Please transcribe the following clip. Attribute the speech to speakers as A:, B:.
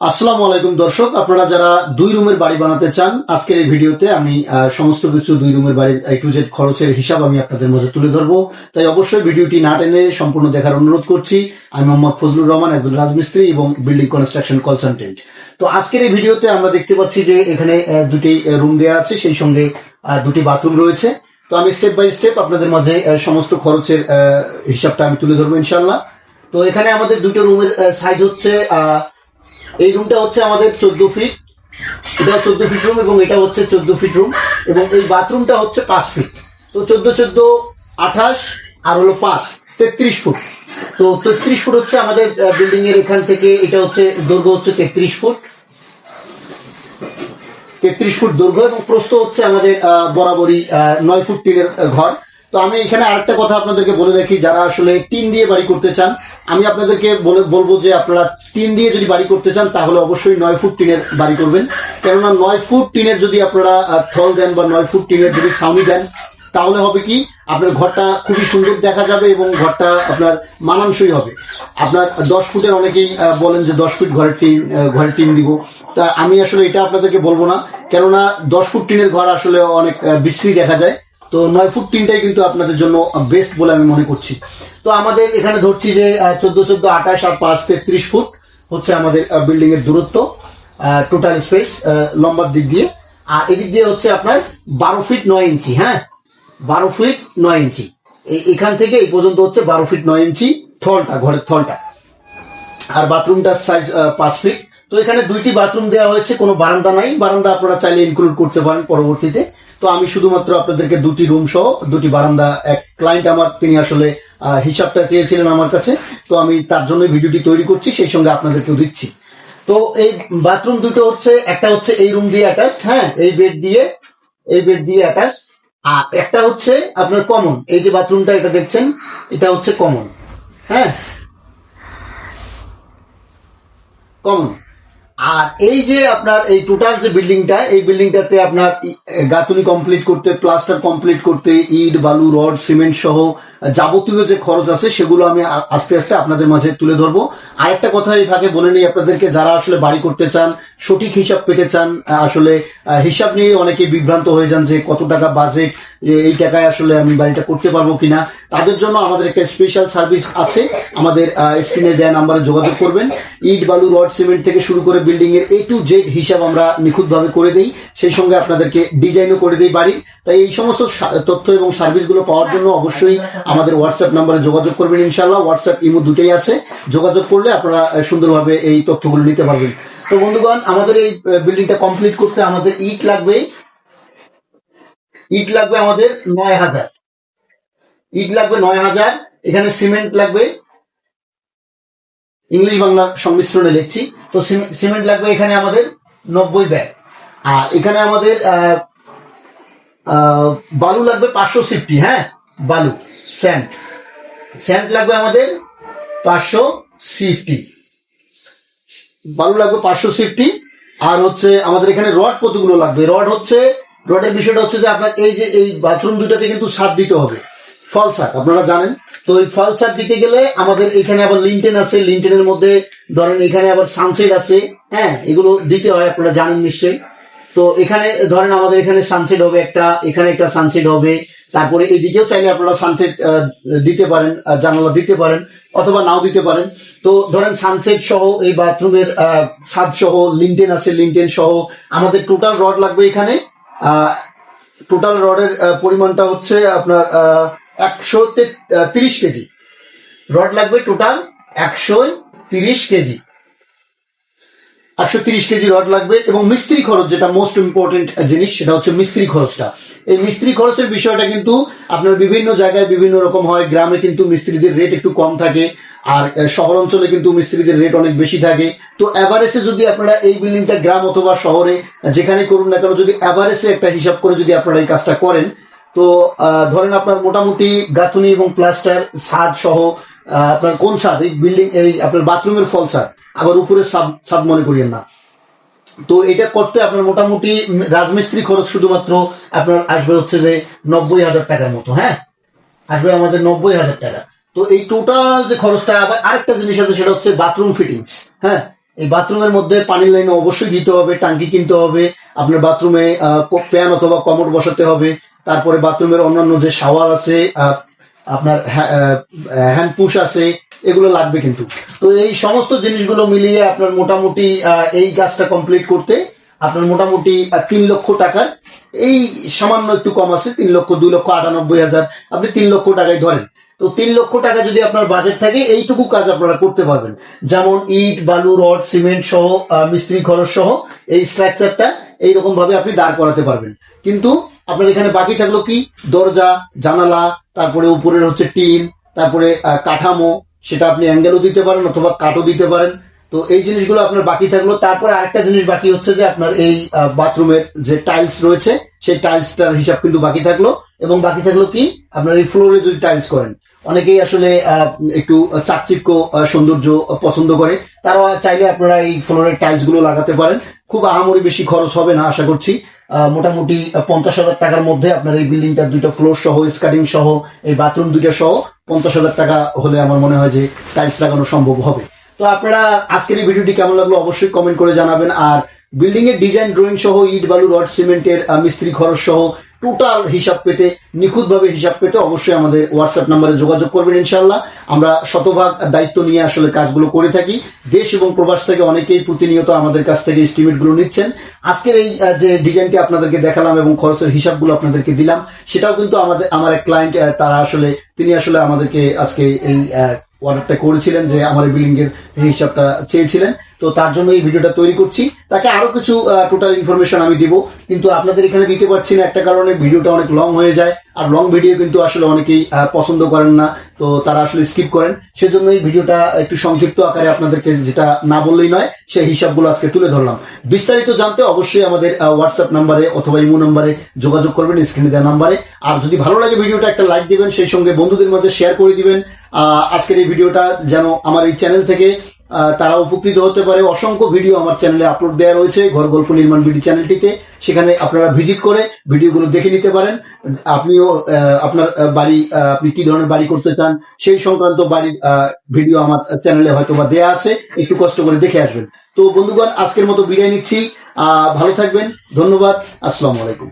A: আসসালামু আলাইকুম দর্শক, আপনারা যারা 2 রুমের বাড়ি বানাতে চান, আজকের এই ভিডিওতে আমি সমস্ত কিছু 2 রুমের বাড়ির A to Z খরচের হিসাব আমি আপনাদের মাঝে তুলে ধরবো। তাই অবশ্যই ভিডিওটি না টেনে সম্পূর্ণ দেখার অনুরোধ করছি। আমি মোহাম্মদ ফজলুর রহমান, একজন রাজমিস্ত্রি এবং বিল্ডিং কনস্ট্রাকশন কনসালটেন্ট। তো আজকের এই ভিডিওতে আমরা দেখতে পাচ্ছি যে এখানে দুটি রুম দেওয়া আছে, সেই সঙ্গে দুটি বাথরুম রয়েছে। তো আমি স্টেপ বাই স্টেপ আপনাদের মাঝে সমস্ত খরচের হিসাবটা আমি তুলে ধরবো ইনশাল্লাহ। তো এখানে আমাদের দুটো রুমের সাইজ হচ্ছে, এই রুমটা হচ্ছে আমাদের 14 ফিট, এটা 14 ফিট রুম এবং এটা হচ্ছে 14 ফিট রুম, এবং এই বাথরুমটা হচ্ছে 5 ফিট। তো 14 14 28 আর হলো 5 33 ফুট। তো 33 ফুট হচ্ছে আমাদের বিল্ডিং এর এখান থেকে, এটা হচ্ছে দৈর্ঘ্য হচ্ছে 33 ফুট, 33 ফুট দৈর্ঘ্য, এবং প্রস্থ হচ্ছে আমাদের বরাবরই 9 ফুট টিনের ঘর। তো আমি এখানে আরেকটা কথা আপনাদেরকে বলে রাখি, যারা আসলে টিন দিয়ে বাড়ি করতে চান, আমি আপনাদেরকে বলবো যে আপনারা টিন দিয়ে যদি বাড়ি করতে চান তাহলে অবশ্যই 9 ফুট টিনের বাড়ি করবেন। কেননা 9 ফুট টিনের যদি আপনারা থল দেন বা 9 ফুট টিনের যদি ছাউনি দেন, তাহলে হবে কি, আপনার ঘরটা খুবই সুন্দর দেখা যাবে এবং ঘরটা আপনার মানানসই হবে। আপনার 10 ফুটের অনেকেই বলেন যে 10 ফিট ঘরের টিন দিব, তা আমি আসলে এটা আপনাদেরকে বলবো না। কেননা 10 ফুট টিনের ঘর আসলে অনেক বিশ্রী দেখা যায়। তো 9 ফুট টিনটাই কিন্তু আপনাদের জন্য বেস্ট বলে আমি মনে করছি। তো আমাদের এখানে ধরছি যে 14 14 28 আর 5 33 ফুট হচ্ছে আমাদের বিল্ডিং এর দূরত্ব, টোটাল স্পেস লম্বার দিক দিয়ে। আর এদিক দিয়ে হচ্ছে আপনার 12 ফিট 9 ইঞ্চি। হ্যাঁ, 12 ফিট 9 ইঞ্চি, এখান থেকে এই পর্যন্ত হচ্ছে 12 ফিট 9 ইঞ্চি থলটা, ঘরের থলটা। আর বাথরুমটার সাইজ 5 ফিট। তো এখানে দুইটি বাথরুম দেওয়া হয়েছে, কোনো বারান্দা নাই। বারান্দা আপনারা চাইলে ইনক্লুড করতে পারেন পরবর্তীতে। তো আমি শুধুমাত্র আপনাদেরকে দুটি রুম সহ দুটি বারান্দা, এক ক্লায়েন্ট আমার, তিনি আসলে হিসাবটা চেয়েছিলেন আমার কাছে, তো আমি তার জন্য ভিডিওটি তৈরি করছি, সেই সঙ্গে আপনাদেরকেও দিচ্ছি। তো এই বাথরুম দুটো হচ্ছে, একটা হচ্ছে এই রুম দিয়ে অ্যাটাচড, হ্যাঁ, এই বেড দিয়ে অ্যাটাচড। আর একটা হচ্ছে আপনার কমন, এই যে বাথরুমটা এটা দেখছেন, এটা হচ্ছে কমন। হ্যাঁ, কমন। আর এই যে আপনার এই টোটাল যে বিল্ডিংটা, এই বিল্ডিংটাতে আপনার গাঁথুনি কমপ্লিট করতে, প্লাস্টার কমপ্লিট করতে, ইট বালু রড সিমেন্ট সহ যাবতীয় যে খরচ আছে সেগুলো আমি আস্তে আস্তে আপনাদের মাঝে তুলে ধরবো। আরেকটা কথা এই ফাঁকে বলে নিই আপনাদেরকে, যারা আসলে বাড়ি করতে চান, সঠিক হিসাব পেতে চান, আসলে হিসাব নিয়ে অনেকেই বিভ্রান্ত হয়ে যান যে কত টাকা বাজেট, এই টাকায় আসলে আমি বাড়িটা করতে পারবো কিনা, তাদের জন্য আমাদের একটা স্পেশাল সার্ভিস আছে। আমাদের স্ক্রিনে দেওয়া নাম্বারে যোগাযোগ করবেন। ইট বালু রড সিমেন্ট থেকে শুরু করে বিল্ডিং এর A to Z হিসাব আমরা নিখুঁতভাবে করে দেই, সেই সঙ্গে আপনাদেরকে ডিজাইনও করে দেই বাড়ি। তাই এই সমস্ত তথ্য এবং সার্ভিসগুলো পাওয়ার জন্য অবশ্যই আমাদের হোয়াটসঅ্যাপ নাম্বারে যোগাযোগ করবেন ইনশাআল্লাহ। হোয়াটসঅ্যাপ ইমো দুটোই আছে, যোগাযোগ করলে আপনারা সুন্দরভাবে এই তথ্যগুলো নিতে পারবেন। তো বন্ধুগণ, আমাদের এই বিল্ডিংটা কমপ্লিট করতে আমাদের ইট লাগবে আমাদের 9,000 ইট লাগবে 9,000। এখানে সিমেন্ট লাগবে, ইংলিশ বাংলার সংমিশ্রণে লিখছি। তো সিমেন্ট লাগবে এখানে আমাদের 90 ব্যাগ। আর এখানে আমাদের বালু লাগবে 550। হ্যাঁ, বালু স্যান্ড লাগবে আমাদের 550, বালু লাগবে 550। আর হচ্ছে আমাদের এখানে রড কতগুলো লাগবে, রডের বিষয়টা হচ্ছে যে আপনার এই যে এই বাথরুম দুটাতে কিন্তু ছাদ দিতে হবে, ফল ছাদ, আপনারা জানেন। তো এই ফল ছাদ দিতে গেলে আমাদের এখানে আবার লিনটেন আছে, লিনটেনের মধ্যে ধরেন এখানে আবার সানসেট আছে। হ্যাঁ, এগুলো দিতে হয়, আপনারা জানেন নিশ্চয়ই। তো এখানে ধরেন আমাদের এখানে সানসেট হবে একটা, এখানে একটা সানসেট হবে, তারপরে এদিকেও চাইলে আপনারা সানসেট দিতে পারেন, জানালা দিতে পারেন, অথবা নাও দিতে পারেন। তো ধরেন সানসেট সহ এই বাথরুমের ছাদ সহ লিনটেন আছে, লিনটেন সহ আমাদের টোটাল রড লাগবে এখানে। টোটাল রডের পরিমাণটা হচ্ছে আপনার 130 কেজি রড লাগবে, টোটাল 130 কেজি 130 কেজি রড লাগবে। এবং মিস্ত্রি খরচ, যেটা মোস্ট ইম্পর্টেন্ট জিনিস, সেটা হচ্ছে মিস্ত্রি খরচটা। এই মিস্ত্রি খরচের বিষয়টা কিন্তু আপনার বিভিন্ন জায়গায় বিভিন্ন রকম হয়। গ্রামে কিন্তু মিস্ত্রিদের রেট একটু কম থাকে, আর শহর অঞ্চলে কিন্তু মিস্ত্রিদের রেট অনেক বেশি থাকে। তো এভারেজে যদি আপনারা এই বিল্ডিংটা গ্রাম অথবা শহরে যেখানে করুন না কেন, যদি এভারেজে একটা হিসাব করে যদি আপনারা এই কাজটা করেন, তো ধরেন আপনার মোটামুটি গাঁথুনি এবং প্লাস্টার ছাদ সহ, আপনার কোন ছাদ, এই বিল্ডিং, এই আপনার বাথরুমের ফল ছাদ, আবার উপরে ছাদ মনে করিয়েন না। তো এটা করতে আপনার মোটামুটি রাজমিস্ত্রি খরচ শুধুমাত্র আপনার আসবে হচ্ছে যে 90,000 টাকার মতো। হ্যাঁ, আসবে আমাদের 90,000 টাকা। তো এই টোটাল যে খরচটা, আবার আরেকটা জিনিস আছে, সেটা হচ্ছে বাথরুম ফিটিংস। হ্যাঁ, এই বাথরুমের মধ্যে পানির লাইন অবশ্যই দিতে হবে, টাঙ্কি কিনতে হবে, আপনার বাথরুমে প্যান অথবা কমোড বসাতে হবে, তারপরে বাথরুমের অন্যান্য যে শাওয়ার আছে, আপনার হ্যান্ড পুশ আছে, এগুলো লাগবে কিন্তু। তো এই সমস্ত জিনিসগুলো মিলিয়ে আপনার মোটামুটি এই কাজটা কমপ্লিট করতে আপনার মোটামুটি 3 লক্ষ টাকার এই সামান্য একটু কম আছে, 3,02,98,000, আপনি 3 লক্ষ টাকায় ধরেন। তো 3 লক্ষ টাকা যদি আপনার বাজেট থাকে এইটুকু কাজ আপনারা করতে পারবেন, যেমন ইট, বালু, রড, সিমেন্ট সহ মিস্ত্রি খরচ সহ এই স্ট্রাকচারটা এইরকম ভাবে আপনি দাঁড় করাতে পারবেন। কিন্তু আপনার এখানে বাকি থাকলো কি, দরজা, জানালা, তারপরে উপরের হচ্ছে টিন, তারপরে কাঠামো, সেটা আপনি অ্যাঙ্গেলও দিতে পারেন অথবা কাঠও দিতে পারেন। তো এই জিনিসগুলো আপনার বাকি থাকলো। তারপরে আরেকটা জিনিস বাকি হচ্ছে যে আপনার এই বাথরুমের যে টাইলস রয়েছে সেই টাইলসটার হিসাব কিন্তু বাকি থাকলো। এবং বাকি থাকলো কি, আপনার এই ফ্লোরে যদি টাইলস করেন, অনেকেই আসলে একটু চাকচিক্য সৌন্দর্য পছন্দ করে, তারা চাইলে আপনারা এই ফ্লোরের টাইলস গুলো লাগাতে পারেন। খুব আহামরি বেশি খরচ হবে না আশা করছি। মোটামুটি 50,000 টাকার মধ্যে আপনার এই বিল্ডিংটা 2টা ফ্লোর সহ, স্কাটিং সহ, এই বাথরুম 2টা সহ 50,000 টাকা হলে আমার মনে হয় যে টাইলস লাগানো সম্ভব হবে। তো আপনারা আজকের এই ভিডিওটি কেমন লাগলো অবশ্যই কমেন্ট করে জানাবেন। আর বিল্ডিং এর ডিজাইন ড্রয়িং সহ, ইট, বালু, রড, সিমেন্টের মিস্ত্রি খরচ সহ টোটাল হিসাব পেতে, নিখুঁতভাবে হিসাব পেতে অবশ্যই আমাদের হোয়াটসঅ্যাপ নাম্বারে যোগাযোগ করবেন। ইনশাল্লাহ আমরা শতভাগ দায়িত্ব নিয়ে আসলে কাজগুলো করে থাকি। দেশ এবং প্রবাস থেকে অনেকেই প্রতিনিয়ত আমাদের কাছ থেকে এস্টিমেট গুলো নিচ্ছেন। আজকের এই যে ডিজাইনটি আপনাদেরকে দেখালাম এবং খরচের হিসাবগুলো আপনাদেরকে দিলাম, সেটাও কিন্তু আমার এক ক্লায়েন্ট, তিনি আসলে আমাদেরকে আজকে এই অর্ডারটা করেছিলেন, যে আমার বিল্ডিং এর হিসাবটা চেয়েছিলেন। তো তার জন্য এই ভিডিওটা তৈরি করছি। তাকে আরো কিছু টোটাল ইনফরমেশন আমি দিব, কিন্তু আপনাদের এখানে দিতে পারছি না একটা কারণে, ভিডিওটা অনেক লং হয়ে যায়। আর লং ভিডিও কিন্তু আসলে অনেকেই পছন্দ করেন না, তো তারা আসলে স্কিপ করেন। সেজন্য এই ভিডিওটা একটু সংক্ষিপ্ত আকারে আপনাদেরকে যেটা না বললেই নয় সেই হিসাবগুলো আজকে তুলে ধরলাম। বিস্তারিত জানতে অবশ্যই আমাদের হোয়াটসঅ্যাপ নাম্বারে অথবা ইমো নাম্বারে যোগাযোগ করবেন, স্ক্রিনে দেওয়া নাম্বারে। আর যদি ভালো লাগে ভিডিওটা একটা লাইক দিবেন, সেই সঙ্গে বন্ধুদের মাঝে শেয়ার করে দিবেন। আজকের এই ভিডিওটা যেন আমার এই চ্যানেল থেকে তারা উপকৃত হতে পারে। অসংখ্য ভিডিও আমার চ্যানেলে আপলোড দেওয়া রয়েছে, ঘর গল্প নির্মাণ বিডি চ্যানেলটিতে। সেখানে আপনারা ভিজিট করে ভিডিওগুলো দেখে নিতে পারেন। আপনিও আপনার বাড়ি, আপনি কি ধরনের বাড়ি করতে চান সেই সংক্রান্ত বাড়ির ভিডিও আমার চ্যানেলে হয়তো বা দেওয়া আছে, একটু কষ্ট করে দেখে আসবেন। তো বন্ধুগণ, আজকের মতো বিদায় নিচ্ছি। ভালো থাকবেন, ধন্যবাদ, আসসালামু আলাইকুম।